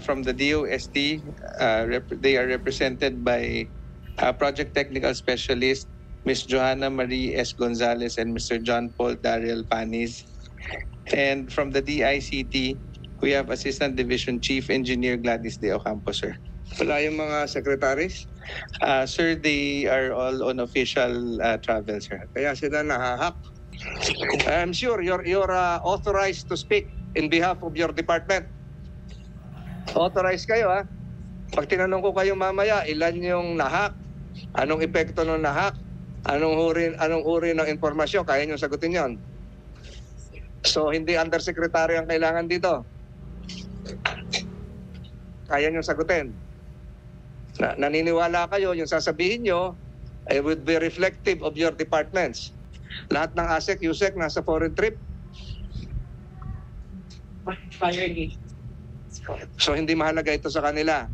From the DOST, they are represented by Project Technical Specialist Ms. Johanna Marie S. Gonzalez and Mr. John Paul Darrell Panis. And from the DICT, we have Assistant Division Chief Engineer Gladys De Ocampo, sir. Wala yung mga secretaries? Sir, they are all on official travel, sir. Kaya sila nahahak. I'm sure you're authorized to speak in behalf of your department. Authorized kayo, ha? Pag tinanong ko kayo mamaya, ilan yung nahak? Anong epekto ng nahak? Anong uri ng informasyon? Kaya nyo sagutin yon. So, hindi undersecretary ang kailangan dito. Kaya nyo sagutin. Naniniwala kayo, yung sasabihin nyo, ay would be reflective of your departments. Lahat ng ASEC, USEC, nasa foreign trip. So, hindi mahalaga ito sa kanila.